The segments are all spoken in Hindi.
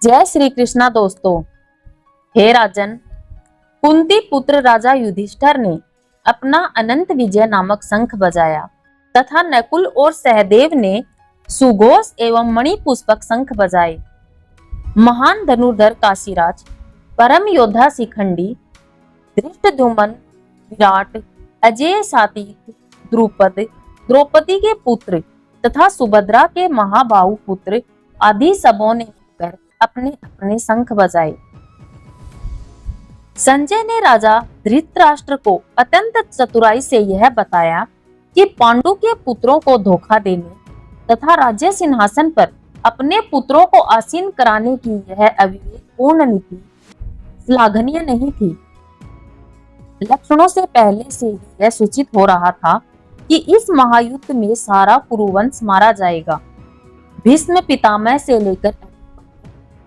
जय श्री कृष्णा दोस्तों। हे राजन, कुंती पुत्र राजा युधिष्ठिर ने अपना अनंत विजय नामक शंख बजाया तथा नकुल और सहदेव ने सुघोष एवं मणिपुष्पक शंख बजाए। महान धनुर्धर काशीराज, परम योद्धा शिखंडी, धृष्टद्युम्न, विराट, अजेय सात्विक, द्रुपद, द्रौपदी के पुत्र तथा सुभद्रा के महाबाहु पुत्र आदि सबों ने मिलकर अपने अपने शंख बजाए। संजय ने राजा धृतराष्ट्र को अत्यंत चतुराई से यह बताया कि पांडु के पुत्रों को धोखा देने तथा राज्य सिंहासन पर अपने पुत्रों को आसीन कराने की यह अविवेकपूर्ण नीति श्लाघनीय नहीं थी। लक्षणों से पहले से ही यह सूचित हो रहा था कि इस महायुद्ध में सारा कुरुवंश मारा जाएगा। भीष्म पितामह से लेकर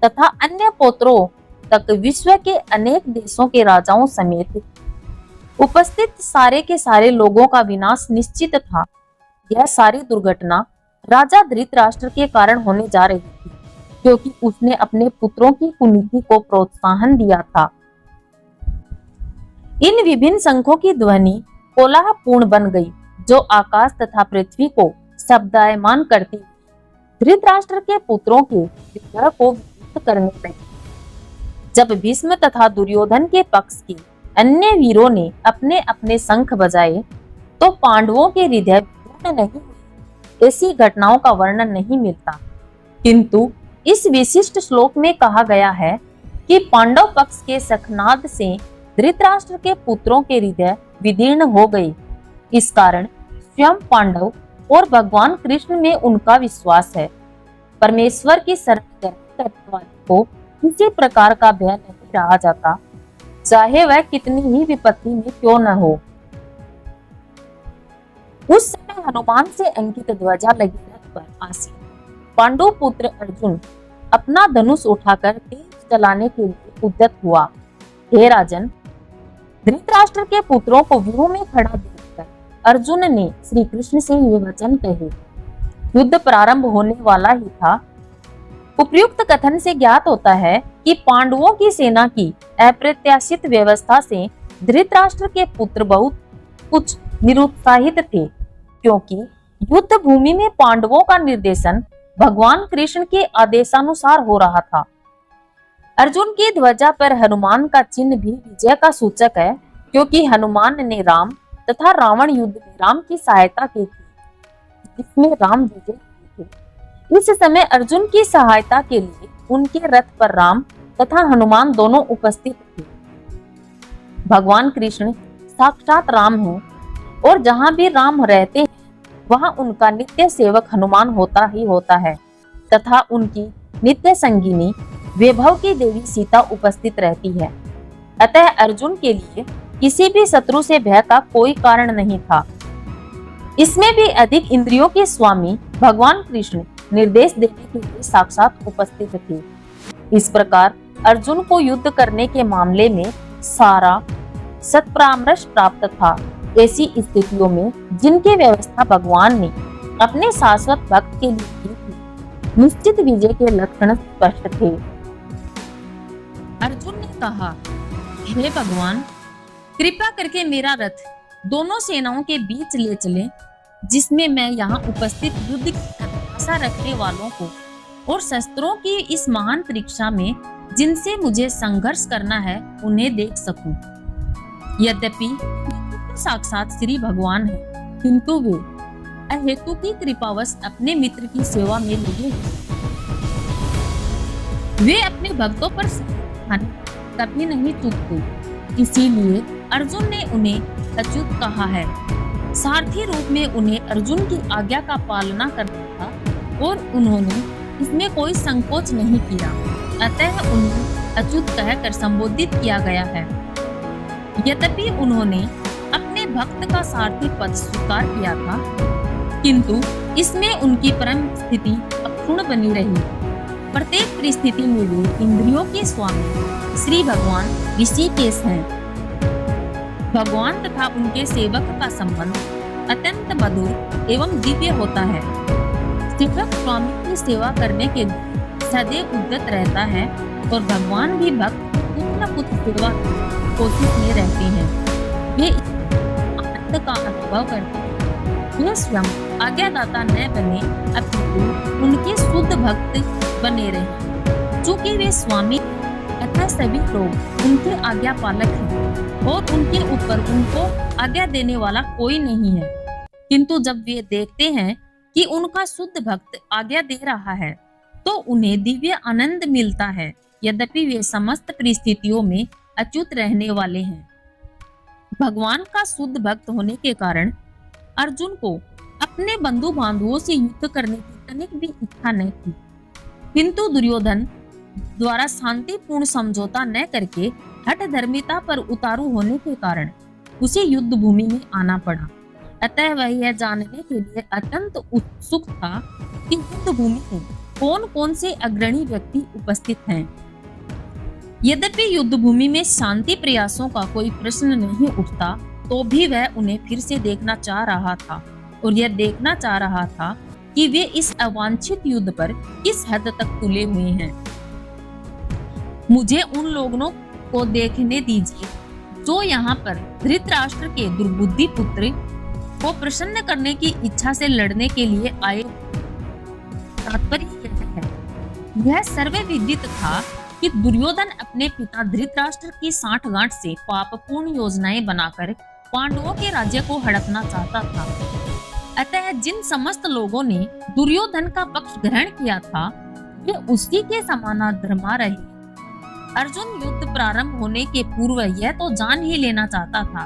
तथा अन्य पुत्रों तक विश्व के अनेक देशों के राजाओं समेत उपस्थित सारे के सारे लोगों का विनाश निश्चित था। यह सारी दुर्घटना राजा धृतराष्ट्र के कारण होने जा रही थी, क्योंकि उसने अपने पुत्रों की कुनीति को प्रोत्साहन दिया था। इन विभिन्न शंखों की ध्वनि कोलाहलपूर्ण बन गई, जो आकाश तथा पृथ्वी को शब्दायमान करती धृतराष्ट्र के पुत्रों के विजय को विमुक्त करने लगी। जब भीष्म तथा दुर्योधन के पक्ष के अन्य वीरों ने अपने अपने शंख बजाए, तो पांडवों के हृदय विदीर्ण नहीं हुए। ऐसी घटनाओं का वर्णन नहीं मिलता, किंतु इस विशिष्ट श्लोक में कहा गया है कि पांडव पक्ष के शंखनाद से धृतराष्ट्र के पुत्रों के हृदय विदीर्ण हो गए। इस कारण स्वयं पांडव और भगवान कृष्ण में उनका विश्वास है। परमेश्वर की शरण करने वाले को किसी प्रकार का भय नहीं रहा जाता, चाहे वह कितनी ही विपत्ति में क्यों न हो। उस समय हनुमान से अंकित ध्वजा लगी रथ पर आसीन पांडु पुत्र अर्जुन अपना धनुष उठाकर तेज चलाने के लिए उद्यत हुआ। हे राजन, धृतराष्ट्र के पुत्रों को व्यूह में खड़ा देखकर अर्जुन ने श्री कृष्ण से ये वचन कहे। युद्ध प्रारंभ होने वाला ही था। उपर्युक्त कथन से ज्ञात होता है कि पांडवों की सेना की अप्रत्याशित व्यवस्था से धृतराष्ट्र के पुत्र बहुत कुछ निरुत्साहित थे, क्योंकि युद्ध भूमि में पांडवों का निर्देशन भगवान कृष्ण के आदेशानुसार हो रहा था। अर्जुन की ध्वजा पर हनुमान का चिन्ह भी विजय का सूचक है, क्योंकि हनुमान ने राम तथा रावण युद्ध में राम की सहायता की थी, जिसमें राम विजय हुए थे। इस समय अर्जुन की सहायता के लिए उनके रथ पर राम तथा हनुमान दोनों उपस्थित थे। भगवान कृष्ण साक्षात राम हैं, और जहाँ भी राम रहते हैं वहाँ उनका नित्य सेवक हनुमान होता ही होता है, तथा उनकी नित्य संगिनी वैभव की देवी सीता उपस्थित रहती है। अतः अर्जुन के लिए किसी भी शत्रु से भय का कोई कारण नहीं था। इसमें भी अधिक इंद्रियों के स्वामी भगवान कृष्ण निर्देश देने के लिए साक्षात उपस्थित थे। इस प्रकार अर्जुन को युद्ध करने के मामले में सारा सत्परामर्श प्राप्त था। ऐसी स्थितियों में जिनकी व्यवस्था भगवान ने अपने शाश्वत भक्त के लिए की थी, निश्चित विजय के लक्षण स्पष्ट थे। अर्जुन ने कहा, हे भगवान, कृपा करके मेरा रथ दोनों सेनाओं के बीच ले चले, जिसमें मैं यहाँ उपस्थित युद्ध की आशा रखने वालों को और शस्त्रों की इस महान परीक्षा में जिनसे मुझे संघर्ष करना है उन्हें देख सकूं। यद्यपि साक्षात श्री भगवान है, किंतु वे अहेतु की कृपावश अपने मित्र की सेवा में लगे हैं। वे अपने भक्तों पर कभी नहीं चूकते। इसीलिए अर्जुन ने उन्हें अच्युत कहा है। सारथी रूप में उन्हें अर्जुन की आज्ञा का पालना करना था, और उन्होंने इसमें कोई संकोच नहीं किया। अतः उन्हें अच्युत कहकर संबोधित किया गया है। यद्यपि उन्होंने अपने भक्त का सारथी पद स्वीकार किया था, किंतु इसमें उनकी परम स्थिति अक्षुण्ण बनी रही। प्रत्येक परिस्थिति में वे इंद्रियों के स्वामी श्री भगवान ऋषिकेश हैं। भगवान तथा उनके सेवक का संबंध अत्यंत मधुर एवं दिव्य होता है। सेवक स्वामी की सेवा करने के लिए सदैव उद्यत रहता है और भगवान भी भक्त कुछ न कुछ सेवा की कोशिश में रहते हैं। वे आनंद का अनुभव करते हैं। वे स्वयं आज्ञादाता न बने अपितु उनके शुद्ध भक्त बने रहे। चूंकि वे स्वामी अतः सभी लोग उनके आज्ञा पालक हैं और उनके ऊपर उनको आज्ञा देने वाला कोई नहीं है। किंतु जब वे देखते हैं कि उनका शुद्ध भक्त आज्ञा दे रहा है तो उन्हें दिव्य आनंद मिलता है, यद्यपि वे समस्त परिस्थितियों में अच्युत रहने वाले हैं। भगवान का शुद्ध भक्त होने के कारण अर्जुन को अपने बंधु बांधवों से युद्ध करने की तनिक भी इच्छा न थी, किंतु दुर्योधन द्वारा शांतिपूर्ण समझौता न करके हठ धर्मिता पर उतारू होने के कारण उसे युद्ध भूमि में आना पड़ा। अतः वह यह जानने के लिए अत्यंत उत्सुक था कि युद्ध भूमि में कौन कौन से अग्रणी व्यक्ति उपस्थित हैं। यद्यपि युद्ध भूमि में शांति प्रयासों का कोई प्रश्न नहीं उठता, तो भी वह उन्हें फिर से देखना चाह रहा था और यह देखना चाह रहा था कि वे इस अवांछित युद्ध पर किस हद तक तुले हुए हैं। मुझे उन लोगों को देखने दीजिए जो यहाँ पर धृतराष्ट्र के दुर्बुद्धि पुत्र को प्रसन्न करने की इच्छा से लड़ने के लिए आए। तात्पर्य यह है, यह सर्वविदित था कि दुर्योधन अपने पिता धृतराष्ट्र की साठगांठ से पापपूर्ण योजनाएं बनाकर पांडवों के राज्य को हड़पना चाहता था। अतः जिन समस्त लोगों ने दुर्योधन का पक्ष ग्रहण किया था वे उसी के समानाधर्मा रहे। अर्जुन युद्ध प्रारंभ होने के पूर्व यह तो जान ही लेना चाहता था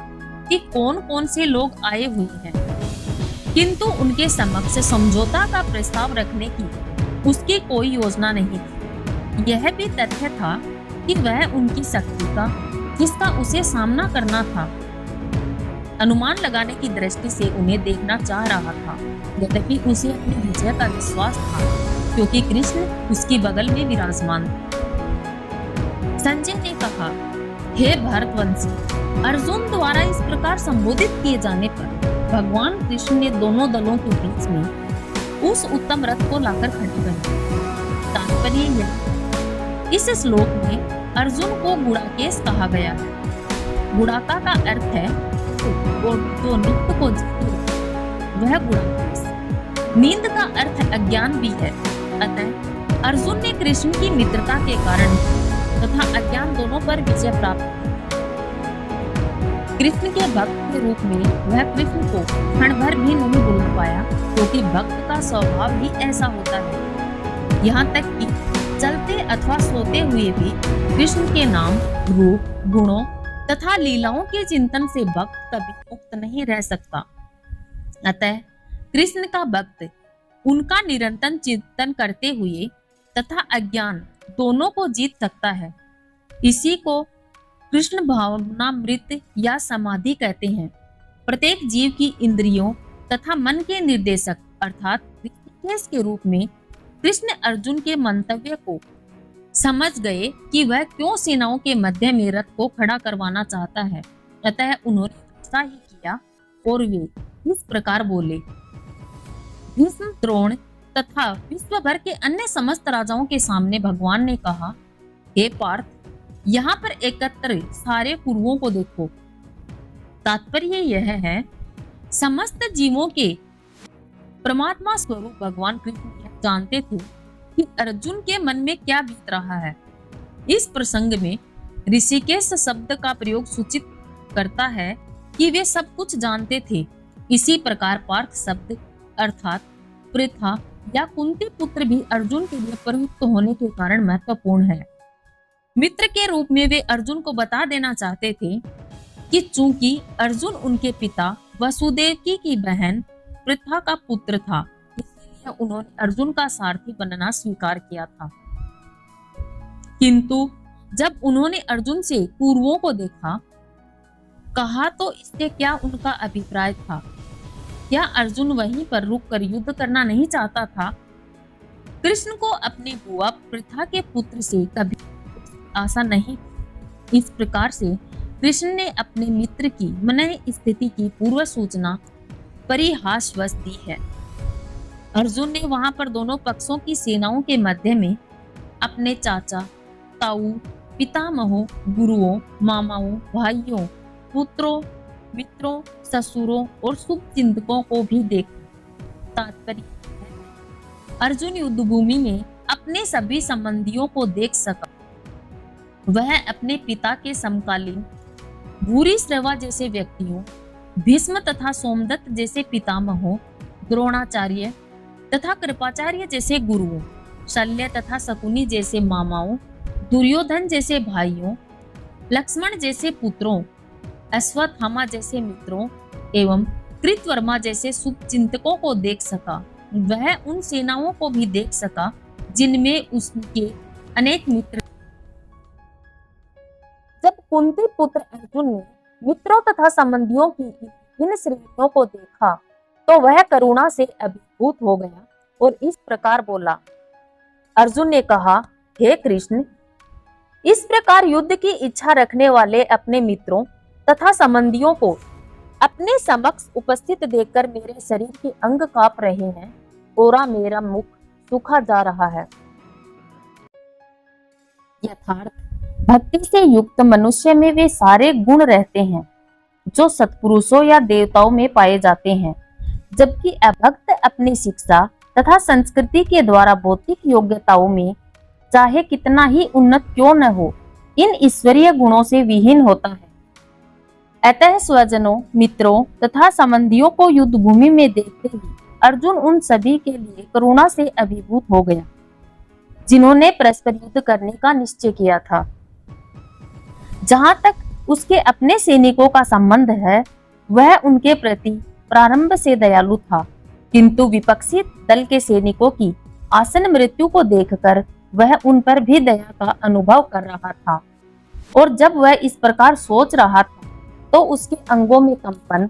कि कौन कौन से लोग आए हुए हैं, किंतु उनके समक्ष समझौता का प्रस्ताव रखने की उसकी कोई योजना नहीं थी। यह भी तथ्य था कि वह उनकी शक्ति का जिसका उसे सामना करना था अनुमान लगाने की दृष्टि से उन्हें देखना चाह रहा था, यद्यपि उसे अपनी विजय का विश्वास था क्योंकि कृष्ण उसकी बगल में विराजमान थे। संजय ने कहा, हे भरतवंशी, अर्जुन द्वारा इस प्रकार संबोधित किए जाने पर भगवान कृष्ण ने दोनों दलों के बीच में उस उत्तम रथ को लाकर खड़ी कर। तात्पर्य यह, इस श्लोक में अर्जुन को गुणाकेश कहा गया है। गुणाका का अर्थ है जो नित्य को जीते वह गुणाकेश। नींद का अर्थ अज्ञान भी है। अतः अर्जुन ने कृष्ण की मित्रता के कारण तथा अज्ञान दोनों पर विजय प्राप्त की। कृष्ण के भक्त के रूप में वह कृष्ण को क्षण भर भी नहीं भूल पाया, क्योंकि भक्त का स्वभाव ही ऐसा होता है। यहाँ तक कि चलते अथवा सोते हुए भी कृष्ण के नाम, रूप, गुणों तथा लीलाओं के चिंतन से भक्त कभी मुक्त नहीं रह सकता। अतः कृष्ण का भक्त उनका निरंतर चिंतन करते हुए तथा अज्ञान दोनों को जीत सकता है। इसी को कृष्ण भावनामृत या समाधि कहते हैं। प्रत्येक जीव की इंद्रियों तथा मन के निर्देशक अर्थात ऋषिकेश के रूप में कृष्ण अर्जुन के मंतव्य को समझ गए कि वह क्यों सेनाओं के मध्य में रथ को खड़ा करवाना चाहता है। अतः उन्होंने ऐसा ही किया और वे इस प्रकार बोले। भीष्म, द्रोण तथा विश्व भर के अन्य समस्त राजाओं के सामने भगवान ने कहा, हे पार्थ, यहाँ पर एकत्र सारे कुरुओं को देखो। तात्पर्य यह है, समस्त जीवों के परमात्मा स्वरूप भगवान कृष्ण जानते थे कि अर्जुन के मन में क्या बीत रहा है। इस प्रसंग में ऋषिकेश शब्द का प्रयोग सूचित करता है कि वे सब कुछ जानते थे। इसी प्रकार पार्थ शब्द अर्थात पृथा या कुंती पुत्र भी अर्जुन के लिए प्रयुक्त होने के कारण महत्वपूर्ण है। मित्र के रूप में वे अर्जुन को बता देना चाहते थे कि चूंकि अर्जुन उनके पिता वसुदेवकी की बहन पृथा का पुत्र था, इसलिए उन्होंने अर्जुन का सारथी बनना स्वीकार किया था। किंतु जब उन्होंने अर्जुन से कुरुओं को देखा, कहा तो इससे क्या उनका अभिप्राय था? क्या अर्जुन वहीं पर रुककर युद्ध करना नहीं चाहता था? कृष्ण को अपने बुआ पृथा के पुत्र से कभी आशा नहीं। इस प्रकार से कृष्ण ने अपने मित्र की मन स्थिति की पूर्व सूचना परिहासवश दी है। अर्जुन ने वहां पर दोनों पक्षों की सेनाओं के मध्य में अपने चाचा, ताऊ, पितामहों, गुरुओं, मामाओं, भाइयों, पुत्रों, मित्रों, ससुरों और शुभचिंतकों को भी देखा। तात्पर्य अर्जुन युद्ध भूमि में अपने सभी संबंधियों को देख सका। वह अपने पिता के समकालीन भूरिश्रवा जैसे व्यक्तियों, भीष्म तथा सोमदत्त जैसे पितामहों, द्रोणाचार्य तथा कृपाचार्य जैसे गुरुओं, शल्य तथा शकुनी जैसे मामाओं, दुर्योधन जैसे भाइयों, लक्ष्मण जैसे पुत्रों, अश्वत्थामा जैसे मित्रों एवं कृतवर्मा जैसे शुभचिंतकों को देख सका। वह उन सेनाओं को भी देख सका जिनमें उसके अनेक मित्र। जब कुंती पुत्र अर्जुन ने मित्रों तथा संबंधियों की इन श्रेणियों को देखा तो वह करुणा से अभिभूत हो गया और इस प्रकार बोला। अर्जुन ने कहा, हे कृष्ण, इस प्रकार युद्ध की इच्छा रखने वाले अपने मित्रों तथा संबंधियों को अपने समक्ष उपस्थित देखकर मेरे शरीर के अंग कांप रहे हैं और मेरा मुख सूखा जा रहा है। यथार्थ भक्ति से युक्त मनुष्य में वे सारे गुण रहते हैं जो सत्पुरुषों या देवताओं में पाए जाते हैं, जबकि अभक्त अपनी शिक्षा तथा संस्कृति के द्वारा भौतिक योग्यताओं में चाहे कितना ही उन्नत क्यों न हो, इन ईश्वरीय गुणों से विहीन होता है। अतः स्वजनों, मित्रों तथा संबंधियों को युद्ध भूमि में देखते ही अर्जुन उन सभी के लिए करुणा से अभिभूत हो गया जिन्होंने परस्पर युद्ध करने का निश्चय किया था। जहां तक उसके अपने सैनिकों का संबंध है, वह उनके प्रति प्रारंभ से दयालु था, किंतु विपक्षी दल के सैनिकों की आसन मृत्यु को देखकर वह उन पर भी दया का अनुभव कर रहा था। और जब वह इस प्रकार सोच रहा था तो उसके अंगों में कंपन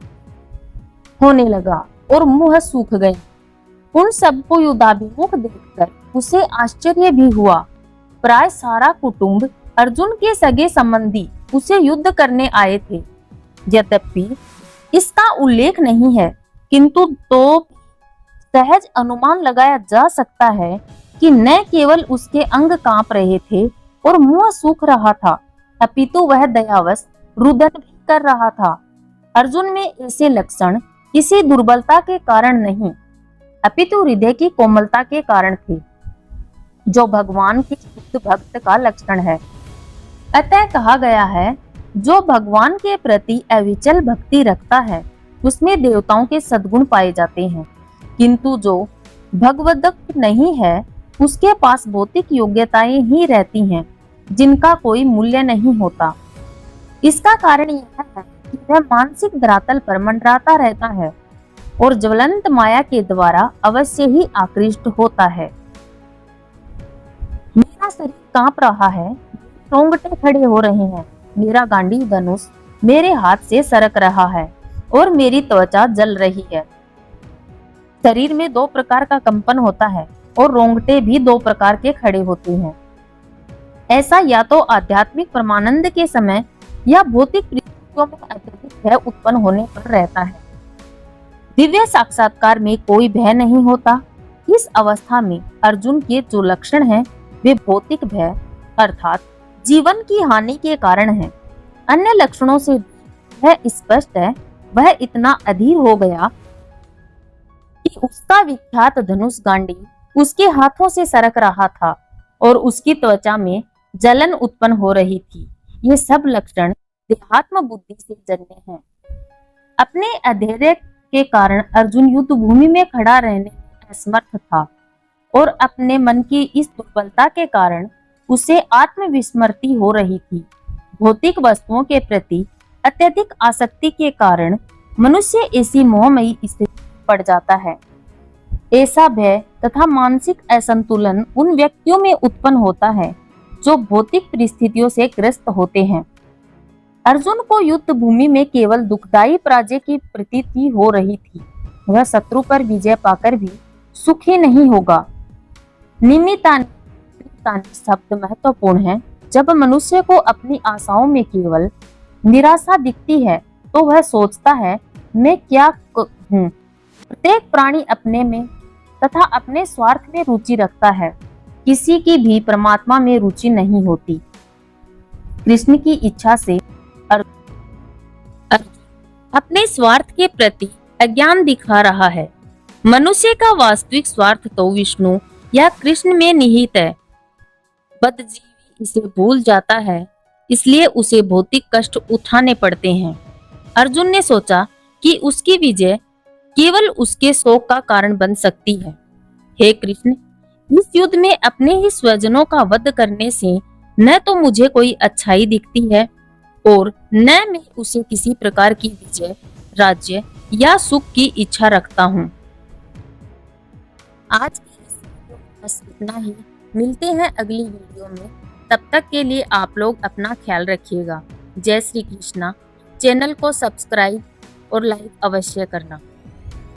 होने लगा और मुंह सूख गया। उन सबको युद्धाभिमुख देखकर उसे आश्चर्य भी हुआ। प्राय सारा कुटुंब अर्जुन के सगे संबंधी उसे युद्ध करने आए थे। यद्यपि इसका उल्लेख नहीं है, किंतु तो सहज अनुमान लगाया जा सकता है कि न केवल उसके अंग कांप रहे थे और मुंह सूख रहा था, अपितु वह दयावश रुदन भी कर रहा था। अर्जुन में ऐसे लक्षण किसी दुर्बलता के कारण नहीं, अपितु हृदय की कोमलता के कारण थे, जो भगवान के शुद्ध भक्त का लक्षण है। अतः कहा गया है, जो भगवान के प्रति अविचल भक्ति रखता है उसमें देवताओं के सद्गुण पाए जाते हैं, किंतु जो भगवदक्त नहीं है उसके पास भौतिक योग्यताएं ही रहती हैं जिनका कोई मूल्य नहीं होता। इसका कारण यह है कि वह मानसिक धरातल पर मंडराता रहता है और ज्वलंत माया के द्वारा अवश्य ही आकृष्ट होता है। मेरा शरीर कांप रहा है, रोंगटे खड़े हो रहे हैं, मेरा गांडीव धनुष मेरे हाथ से सरक रहा है और मेरी त्वचा जल रही है। शरीर में दो प्रकार का कंपन होता है और रोंगटे भी दो प्रकार के खड़े होते हैं। ऐसा या तो आध्यात्मिक परमानंद के समय या भौतिक परिस्थितियों में अत्यधिक भय उत्पन्न होने पर रहता है। दिव्य साक्षात्कार में कोई भय नहीं होता। इस अवस्था में अर्जुन के जो लक्षण हैं वे भौतिक भय अर्थात जीवन की हानि के कारण हैं। अन्य लक्षणों से वह स्पष्ट है, वह इतना अधीर हो गया कि उसका विख्यात धनुष गांडीव उसके हाथों से सरक रहा था और उसकी त्वचा में जलन उत्पन्न हो रही थी। ये सब लक्षण देहात्म बुद्धि से जन्मे हैं। अपने अधैर्य के कारण अर्जुन युद्ध भूमि में खड़ा रहने में असमर्थ था और अपने मन की इस दुर्बलता के कारण उसे आत्मविस्मृति हो रही थी। भौतिक वस्तुओं के प्रति अत्यधिक आसक्ति के कारण मनुष्य ऐसी मोहमयी स्थिति पड़ जाता है। ऐसा भय तथा मानसिक असंतुलन उन व्यक्तियों में उत्पन्न होता है जो भौतिक परिस्थितियों से ग्रस्त होते हैं। अर्जुन को युद्ध भूमि में केवल दुखदायी पराजय की प्रतीति हो रही थी। वह शत्रु पर विजय पाकर भी सुखी नहीं होगा। निमित्तानि शब्द महत्वपूर्ण है। जब मनुष्य को अपनी आशाओं में केवल निराशा दिखती है तो वह सोचता है, मैं क्या हूँ। प्रत्येक प्राणी अपने में तथा अपने स्वार्थ में रुचि रखता है किसी की भी परमात्मा में रुचि नहीं होती। कृष्ण की इच्छा से अर्जुन अपने स्वार्थ के प्रति अज्ञान दिखा रहा है। मनुष्य का वास्तविक स्वार्थ तो विष्णु या कृष्ण में निहित है। बद्धजीवी इसे भूल जाता है, इसलिए उसे भौतिक कष्ट उठाने पड़ते हैं। अर्जुन ने सोचा कि उसकी विजय केवल उसके शोक का कारण बन सकती है। हे कृष्ण, इस युद्ध में अपने ही स्वजनों का वध करने से न तो मुझे कोई अच्छाई दिखती है और न मैं उसे किसी प्रकार की विजय, राज्य या सुख की इच्छा रखता हूँ। आज की इस वीडियो में बस इतना ही। मिलते हैं अगली वीडियो में। तब तक के लिए आप लोग अपना ख्याल रखिएगा। जय श्री कृष्णा। चैनल को सब्सक्राइब और लाइक अवश्य करना।